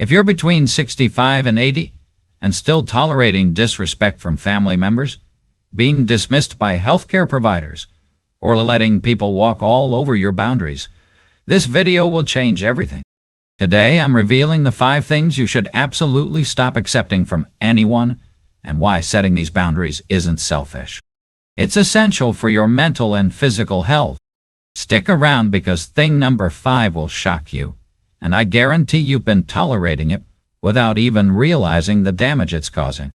If you're between 65 and 80 and still tolerating disrespect from family members, being dismissed by healthcare providers, or letting people walk all over your boundaries, this video will change everything. Today, I'm revealing the 5 things you should absolutely stop accepting from anyone and why setting these boundaries isn't selfish. It's essential for your mental and physical health. Stick around because thing number 5 will shock you, and I guarantee you've been tolerating it without even realizing the damage it's causing.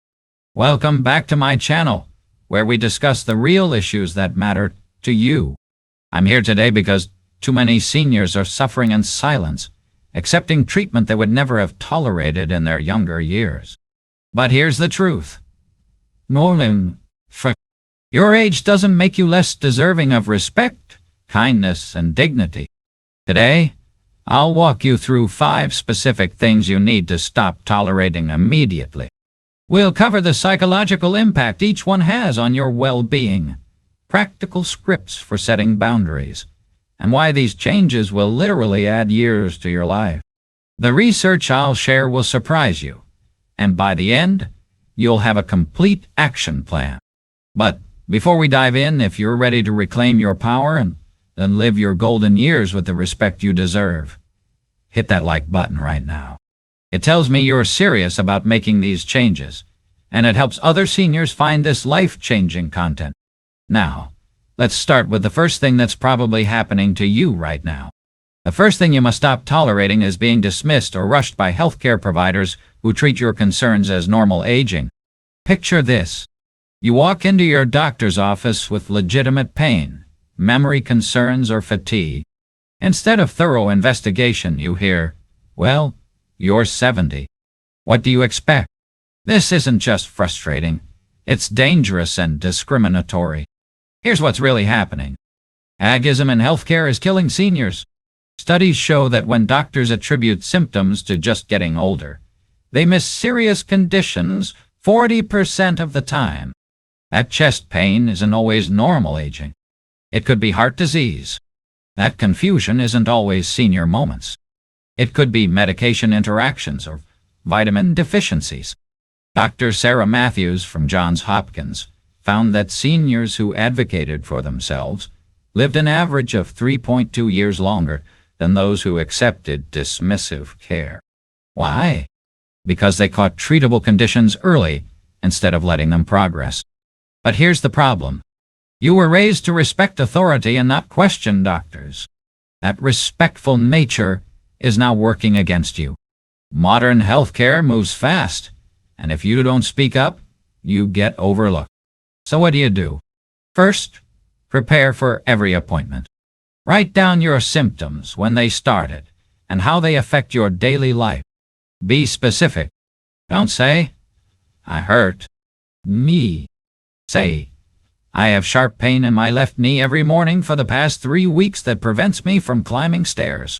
Welcome back to my channel, where we discuss the real issues that matter to you. I'm here today because too many seniors are suffering in silence, accepting treatment they would never have tolerated in their younger years. But here's the truth. Your age doesn't make you less deserving of respect, kindness, and dignity. Today, I'll walk you through 5 specific things you need to stop tolerating immediately. We'll cover the psychological impact each one has on your well-being, practical scripts for setting boundaries, and why these changes will literally add years to your life. The research I'll share will surprise you, and by the end, you'll have a complete action plan. But before we dive in, if you're ready to reclaim your power and live your golden years with the respect you deserve, hit that like button right now. It tells me you're serious about making these changes, and it helps other seniors find this life-changing content. Now, let's start with the first thing that's probably happening to you right now. The first thing you must stop tolerating is being dismissed or rushed by healthcare providers who treat your concerns as normal aging. Picture this. You walk into your doctor's office with legitimate pain, memory concerns, or fatigue. Instead of thorough investigation, you hear, "Well, you're 70. What do you expect?" This isn't just frustrating. It's dangerous and discriminatory. Here's what's really happening. Ageism in healthcare is killing seniors. Studies show that when doctors attribute symptoms to just getting older, they miss serious conditions 40% of the time. That chest pain isn't always normal aging. It could be heart disease. That confusion isn't always senior moments. It could be medication interactions or vitamin deficiencies. Dr. Sarah Matthews from Johns Hopkins found that seniors who advocated for themselves lived an average of 3.2 years longer than those who accepted dismissive care. Why? Because they caught treatable conditions early instead of letting them progress. But here's the problem. You were raised to respect authority and not question doctors. That respectful nature is now working against you. Modern healthcare moves fast, and if you don't speak up, you get overlooked. So what do? First, prepare for every appointment. Write down your symptoms, when they started, and how they affect your daily life. Be specific. Don't say, "I hurt." Say, "I have sharp pain in my left knee every morning for the past 3 weeks that prevents me from climbing stairs."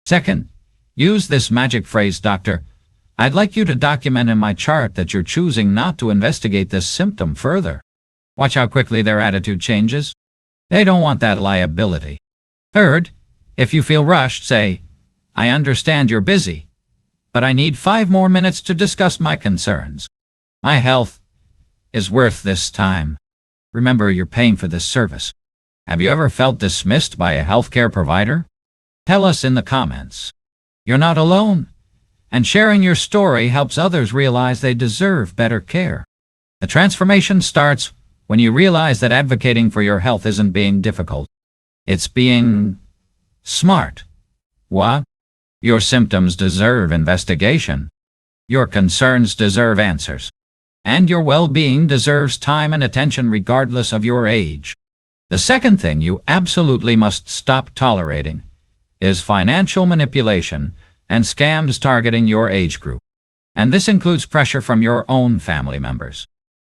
Second, use this magic phrase, "Doctor, I'd like you to document in my chart that you're choosing not to investigate this symptom further." Watch how quickly their attitude changes. They don't want that liability. Third, if you feel rushed, say, "I understand you're busy, but I need 5 more minutes to discuss my concerns. My health is worth this time. Remember, you're paying for this service." Have you ever felt dismissed by a healthcare provider? Tell us in the comments. You're not alone, and sharing your story helps others realize they deserve better care. The transformation starts when you realize that advocating for your health isn't being difficult. It's being smart. What? Your symptoms deserve investigation. Your concerns deserve answers. And your well-being deserves time and attention regardless of your age. The second thing you absolutely must stop tolerating is financial manipulation and scams targeting your age group. And this includes pressure from your own family members.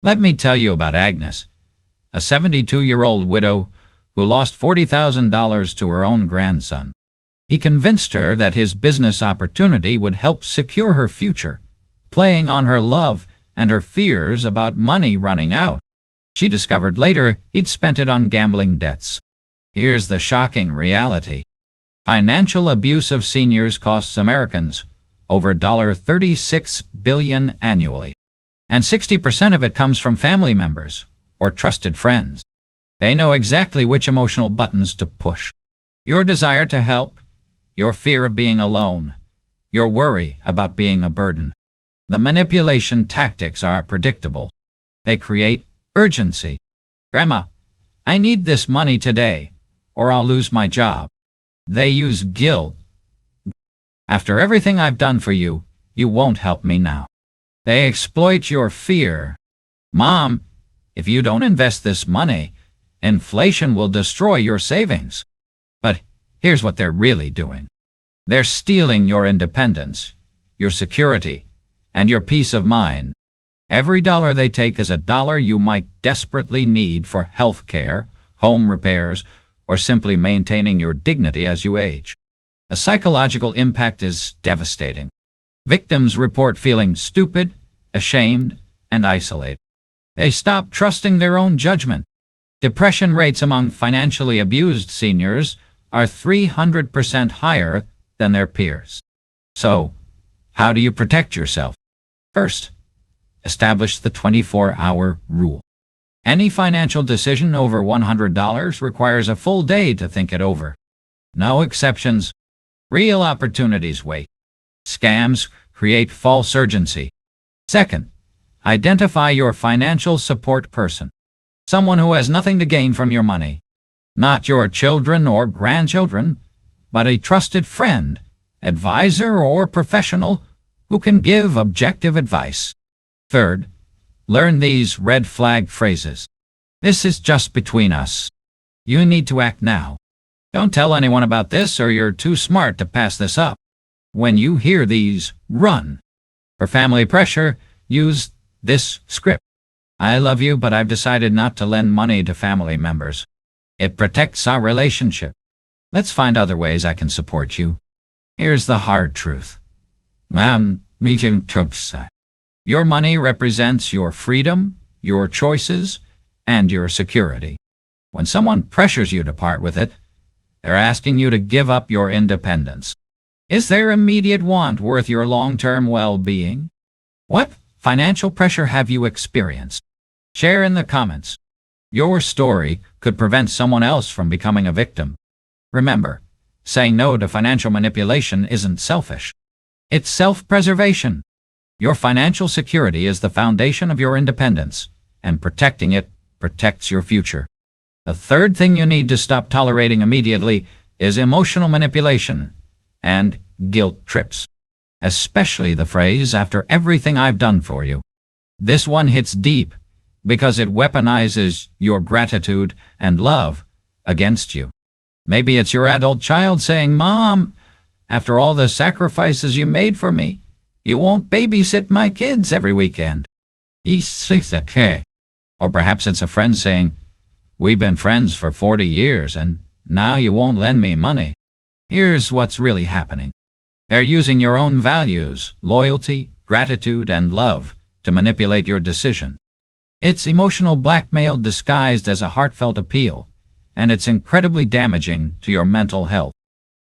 Let me tell you about Agnes, a 72-year-old widow who lost $40,000 to her own grandson. He convinced her that his business opportunity would help secure her future, playing on her love and her fears about money running out. She discovered later he'd spent it on gambling debts. Here's the shocking reality. Financial abuse of seniors costs Americans over $36 billion annually, and 60% of it comes from family members or trusted friends. They know exactly which emotional buttons to push. Your desire to help, your fear of being alone, your worry about being a burden. The manipulation tactics are predictable. They create urgency. Grandma, I need this money today, or I'll lose my job. They use guilt. After everything I've done for you, you won't help me now. They exploit your fear. Mom, if you don't invest this money, inflation will destroy your savings. But here's what they're really doing. They're stealing your independence, your security, and your peace of mind. Every dollar they take is a dollar you might desperately need for health care, home repairs, or simply maintaining your dignity as you age. The psychological impact is devastating. Victims report feeling stupid, ashamed, and isolated. They stop trusting their own judgment. Depression rates among financially abused seniors are 300% higher than their peers. So, how do you protect yourself? First, establish the 24-hour rule. Any financial decision over $100 requires a full day to think it over. No exceptions. Real opportunities wait. Scams create false urgency. Second, identify your financial support person. Someone who has nothing to gain from your money. Not your children or grandchildren, but a trusted friend, advisor, or professional who can give objective advice. Third, learn these red flag phrases. This is just between us. You need to act now. Don't tell anyone about this or you're too smart to pass this up. When you hear these, run. For family pressure, use this script. I love you, but I've decided not to lend money to family members. It protects our relationship. Let's find other ways I can support you. Here's the hard truth. Your money represents your freedom, your choices, and your security. When someone pressures you to part with it, they're asking you to give up your independence. Is their immediate want worth your long-term well-being? What financial pressure have you experienced? Share in the comments. Your story could prevent someone else from becoming a victim. Remember, saying no to financial manipulation isn't selfish. It's self-preservation. Your financial security is the foundation of your independence, and protecting it protects your future. The third thing you need to stop tolerating immediately is emotional manipulation and guilt trips. Especially the phrase, "after everything I've done for you." This one hits deep because it weaponizes your gratitude and love against you. Maybe it's your adult child saying, "Mom, after all the sacrifices you made for me, you won't babysit my kids every weekend." Or perhaps it's a friend saying, "We've been friends for 40 years and now you won't lend me money." Here's what's really happening. They're using your own values, loyalty, gratitude, and love to manipulate your decision. It's emotional blackmail disguised as a heartfelt appeal, and it's incredibly damaging to your mental health.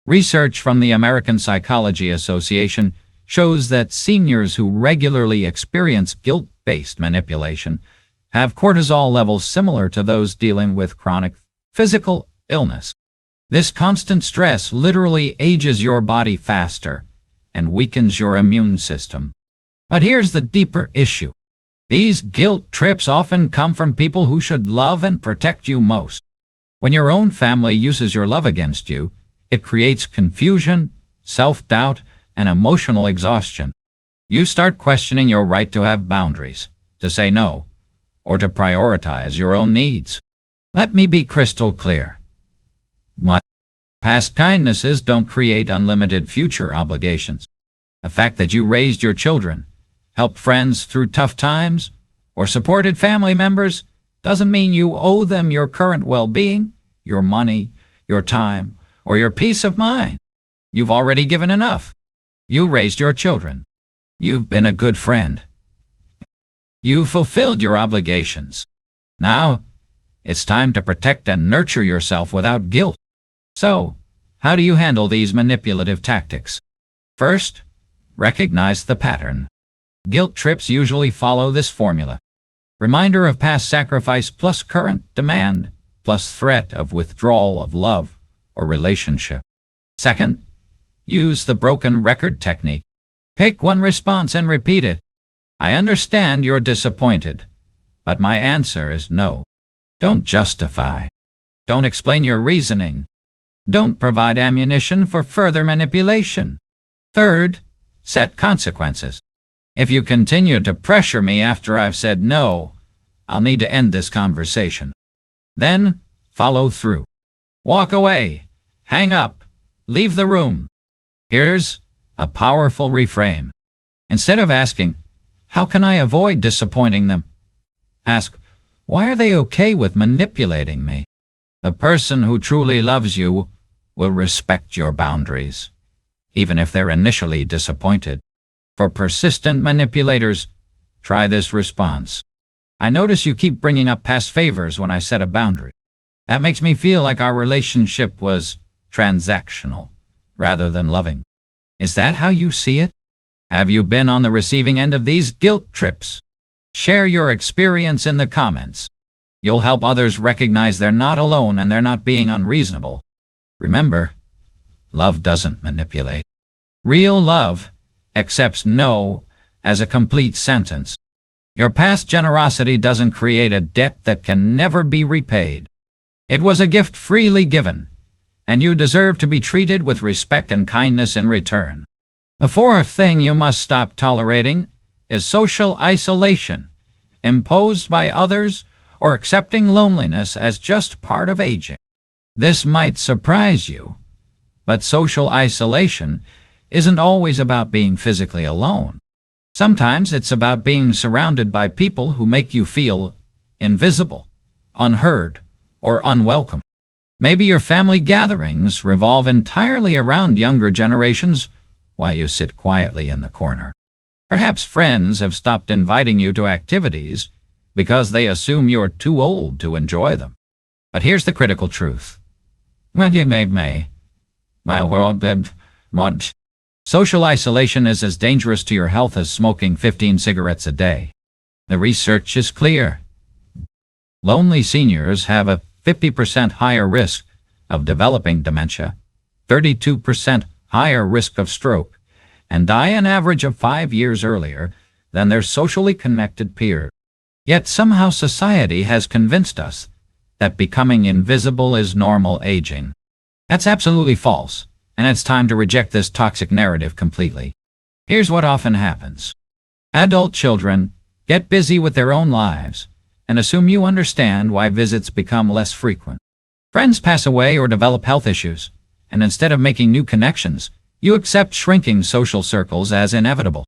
Research from the American Psychology Association shows that seniors who regularly experience guilt-based manipulation have cortisol levels similar to those dealing with chronic physical illness. This constant stress literally ages your body faster and weakens your immune system. But here's the deeper issue. These guilt trips often come from people who should love and protect you most. When your own family uses your love against you, it creates confusion, self-doubt, and emotional exhaustion. You start questioning your right to have boundaries, to say no, or to prioritize your own needs. Let me be crystal clear. Past kindnesses don't create unlimited future obligations. The fact that you raised your children, helped friends through tough times, or supported family members doesn't mean you owe them your current well-being, your money, your time, or your peace of mind. You've already given enough. You raised your children. You've been a good friend. You fulfilled your obligations. Now, it's time to protect and nurture yourself without guilt. So, How do you handle these manipulative tactics? First, recognize the pattern. Guilt trips usually follow this formula. Reminder of past sacrifice plus current demand plus threat of withdrawal of love or relationship. Second, use the broken record technique. Pick one response and repeat it. I understand you're disappointed, but my answer is no. Don't justify. Don't explain your reasoning. Don't provide ammunition for further manipulation. Third, set consequences. If you continue to pressure me after I've said no, I'll need to end this conversation. Then, follow through. Walk away. Hang up. Leave the room. Here's a powerful reframe. Instead of asking, how can I avoid disappointing them? Ask, why are they okay with manipulating me? The person who truly loves you will respect your boundaries, even if they're initially disappointed. For persistent manipulators, try this response. I notice you keep bringing up past favors when I set a boundary. That makes me feel like our relationship was transactional rather than loving. Is that how you see it? Have you been on the receiving end of these guilt trips? Share your experience in the comments. You'll help others recognize they're not alone and they're not being unreasonable. Remember, love doesn't manipulate. Real love accepts no as a complete sentence. Your past generosity doesn't create a debt that can never be repaid. It was a gift freely given, and you deserve to be treated with respect and kindness in return. The fourth thing you must stop tolerating is social isolation, imposed by others or accepting loneliness as just part of aging. This might surprise you, but social isolation isn't always about being physically alone. Sometimes it's about being surrounded by people who make you feel invisible, unheard, or unwelcome. Maybe your family gatherings revolve entirely around younger generations while you sit quietly in the corner. Perhaps friends have stopped inviting you to activities because they assume you're too old to enjoy them. But here's the critical truth. Social isolation is as dangerous to your health as smoking 15 cigarettes a day. The research is clear. Lonely seniors have a 50% higher risk of developing dementia, 32% higher risk of stroke, and die an average of 5 years earlier than their socially connected peers. Yet somehow society has convinced us that becoming invisible is normal aging. That's absolutely false, and it's time to reject this toxic narrative completely. Here's what often happens. Adult children get busy with their own lives and assume you understand why visits become less frequent. Friends pass away or develop health issues, and instead of making new connections, you accept shrinking social circles as inevitable.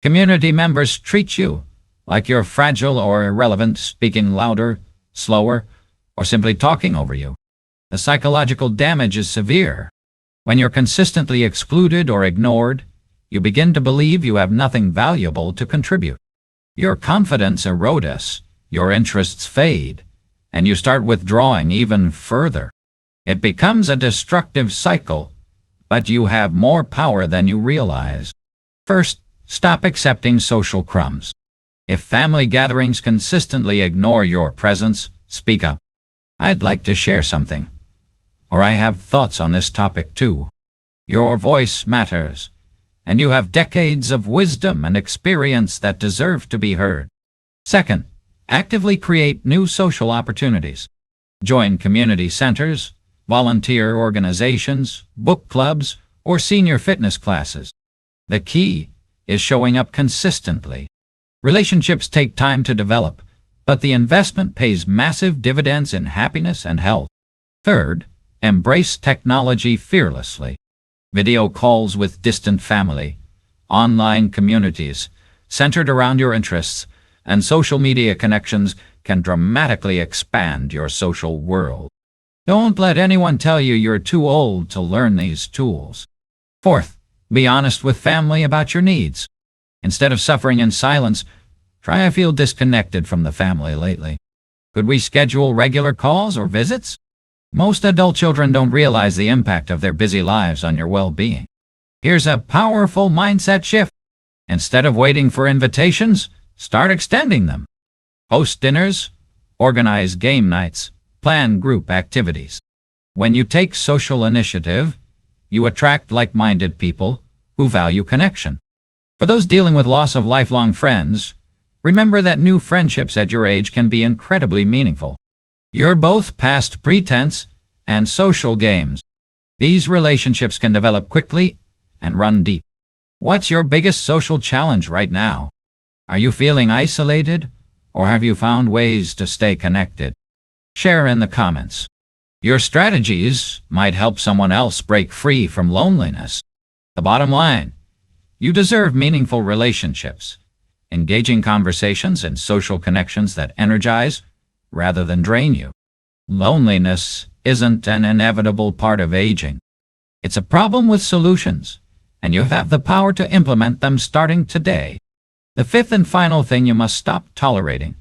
Community members treat you like you're fragile or irrelevant, speaking louder, slower, or simply talking over you. The psychological damage is severe. When you're consistently excluded or ignored, you begin to believe you have nothing valuable to contribute. Your confidence erodes, your interests fade, and you start withdrawing even further. It becomes a destructive cycle, but you have more power than you realize. First, stop accepting social crumbs. If family gatherings consistently ignore your presence, speak up. I'd like to share something. Or I have thoughts on this topic too. Your voice matters, and you have decades of wisdom and experience that deserve to be heard. Second, actively create new social opportunities. Join community centers, volunteer organizations, book clubs, or senior fitness classes. The key is showing up consistently. Relationships take time to develop, but the investment pays massive dividends in happiness and health. Third, embrace technology fearlessly. Video calls with distant family, online communities centered around your interests, and social media connections can dramatically expand your social world. Don't let anyone tell you you're too old to learn these tools. Fourth, be honest with family about your needs. Instead of suffering in silence, try I feel disconnected from the family lately. Could we schedule regular calls or visits? Most adult children don't realize the impact of their busy lives on your well-being. Here's a powerful mindset shift. Instead of waiting for invitations, start extending them. Host dinners, organize game nights, plan group activities. When you take social initiative, you attract like-minded people who value connection. For those dealing with loss of lifelong friends, remember that new friendships at your age can be incredibly meaningful. You're both past pretense and social games. These relationships can develop quickly and run deep. What's your biggest social challenge right now? Are you feeling isolated, or have you found ways to stay connected? Share in the comments. Your strategies might help someone else break free from loneliness. The bottom line: you deserve meaningful relationships, engaging conversations and social connections that energize rather than drain you. Loneliness isn't an inevitable part of aging. It's a problem with solutions, and you have the power to implement them starting today. The fifth and final thing you must stop tolerating,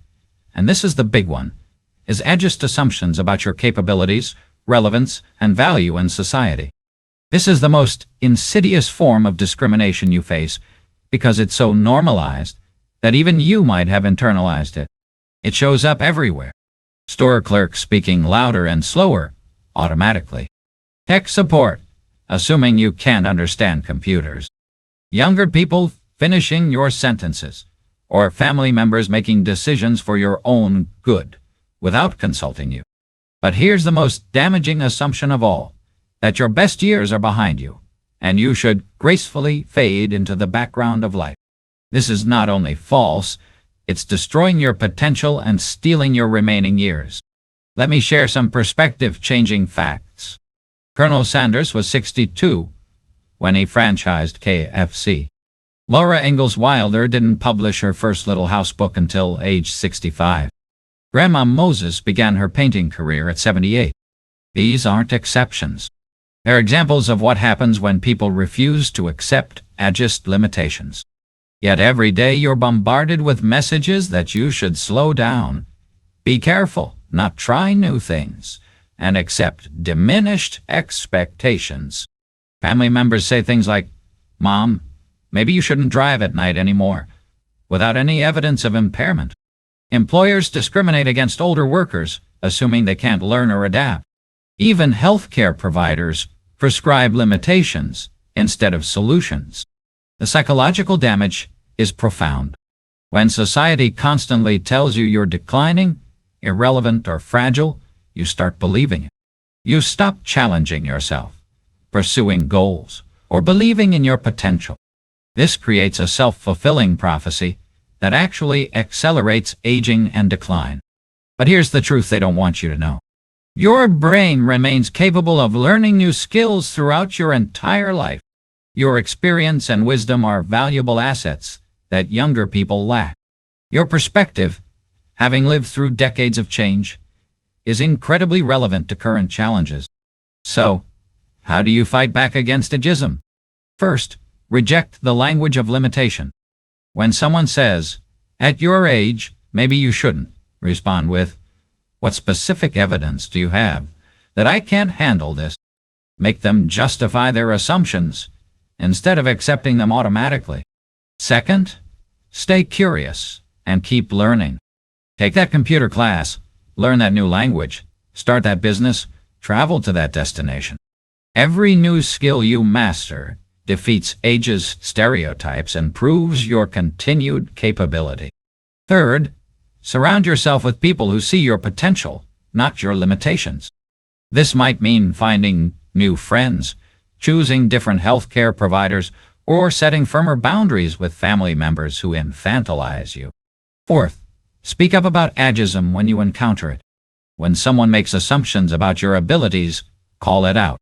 and this is the big one, is ageist assumptions about your capabilities, relevance, and value in society. This is the most insidious form of discrimination you face because it's so normalized that even you might have internalized it. It shows up everywhere. Store clerks speaking louder and slower, automatically. Tech support, assuming you can't understand computers. Younger people finishing your sentences, or family members making decisions for your own good without consulting you. But here's the most damaging assumption of all, that your best years are behind you, and you should gracefully fade into the background of life. This is not only false, it's destroying your potential and stealing your remaining years. Let me share some perspective-changing facts. Colonel Sanders was 62 when he franchised KFC. Laura Ingalls Wilder didn't publish her first Little House book until age 65. Grandma Moses began her painting career at 78. These aren't exceptions. They're examples of what happens when people refuse to accept ageist limitations. Yet every day you're bombarded with messages that you should slow down, be careful, not try new things, and accept diminished expectations. Family members say things like, "Mom, maybe you shouldn't drive at night anymore," without any evidence of impairment. Employers discriminate against older workers, assuming they can't learn or adapt. Even healthcare providers prescribe limitations instead of solutions. The psychological damage is profound. When society constantly tells you you're declining, irrelevant, or fragile, you start believing it. You stop challenging yourself, pursuing goals, or believing in your potential. This creates a self-fulfilling prophecy that actually accelerates aging and decline. But here's the truth they don't want you to know. Your brain remains capable of learning new skills throughout your entire life. Your experience and wisdom are valuable assets that younger people lack. Your perspective, having lived through decades of change, is incredibly relevant to current challenges. So, how do you fight back against ageism? First, reject the language of limitation. When someone says, "At your age, maybe you shouldn't," respond with, "What specific evidence do you have that I can't handle this?" Make them justify their assumptions instead of accepting them automatically. Second, stay curious and keep learning. Take that computer class, learn that new language, start that business, travel to that destination. Every new skill you master defeats ageist stereotypes and proves your continued capability. Third, surround yourself with people who see your potential, not your limitations. This might mean finding new friends, choosing different healthcare providers, or setting firmer boundaries with family members who infantilize you. Fourth, speak up about ageism when you encounter it. When someone makes assumptions about your abilities, call it out.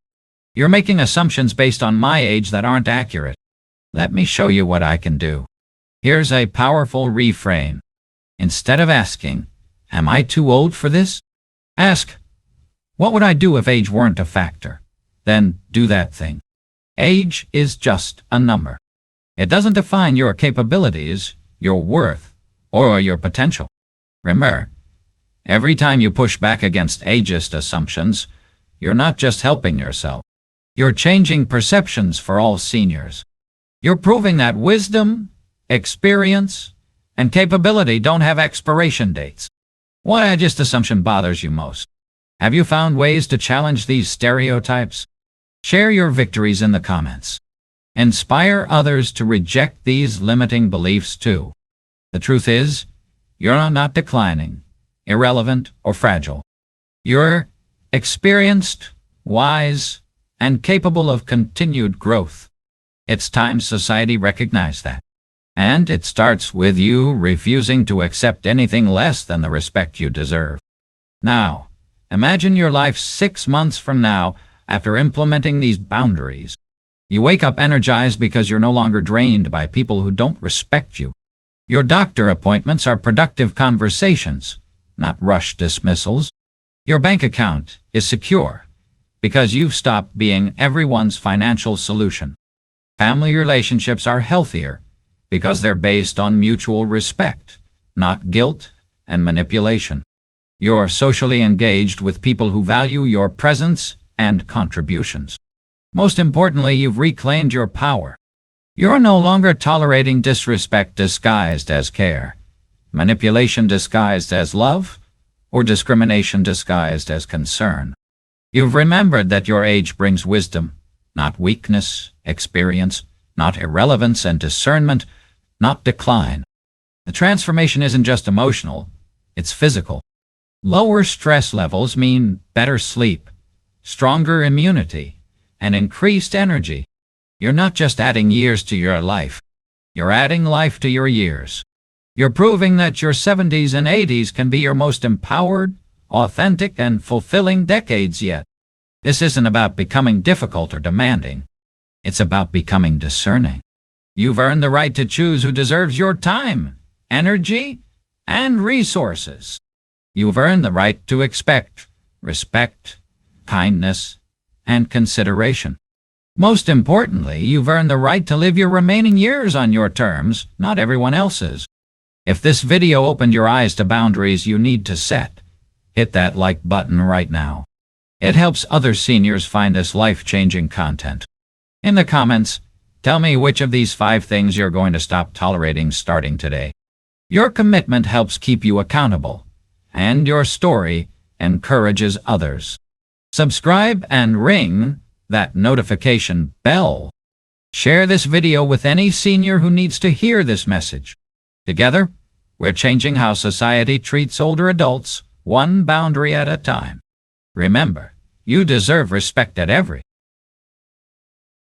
"You're making assumptions based on my age that aren't accurate. Let me show you what I can do." Here's a powerful reframe. Instead of asking, "Am I too old for this?" ask, "What would I do if age weren't a factor?" Then do that thing. Age is just a number. It doesn't define your capabilities, your worth, or your potential. Remember, every time you push back against ageist assumptions, you're not just helping yourself. You're changing perceptions for all seniors. You're proving that wisdom, experience, and capability don't have expiration dates. What ageist assumption bothers you most? Have you found ways to challenge these stereotypes? Share your victories in the comments. Inspire others to reject these limiting beliefs too. The truth is, you're not declining, irrelevant, or fragile. You're experienced, wise, and capable of continued growth. It's time society recognized that. And it starts with you refusing to accept anything less than the respect you deserve. Now, imagine your life 6 months from now after implementing these boundaries. You wake up energized because you're no longer drained by people who don't respect you. Your doctor appointments are productive conversations, not rushed dismissals. Your bank account is secure because you've stopped being everyone's financial solution. Family relationships are healthier because they're based on mutual respect, not guilt and manipulation. You're socially engaged with people who value your presence and contributions. Most importantly, you've reclaimed your power. You're no longer tolerating disrespect disguised as care, manipulation disguised as love, or discrimination disguised as concern. You've remembered that your age brings wisdom, not weakness, experience, not irrelevance and discernment, not decline. The transformation isn't just emotional, it's physical. Lower stress levels mean better sleep, stronger immunity, and increased energy. You're not just adding years to your life. You're adding life to your years. You're proving that your 70s and 80s can be your most empowered, authentic, and fulfilling decades yet. This isn't about becoming difficult or demanding. It's about becoming discerning. You've earned the right to choose who deserves your time, energy, and resources. You've earned the right to expect respect, kindness, and consideration. Most importantly, you've earned the right to live your remaining years on your terms, not everyone else's. If this video opened your eyes to boundaries you need to set, hit that like button right now. It helps other seniors find this life-changing content. In the comments, tell me which of these 5 things you're going to stop tolerating starting today. Your commitment helps keep you accountable, and your story encourages others. Subscribe and ring that notification bell. Share this video with any senior who needs to hear this message. Together, we're changing how society treats older adults, one boundary at a time. Remember, you deserve respect at every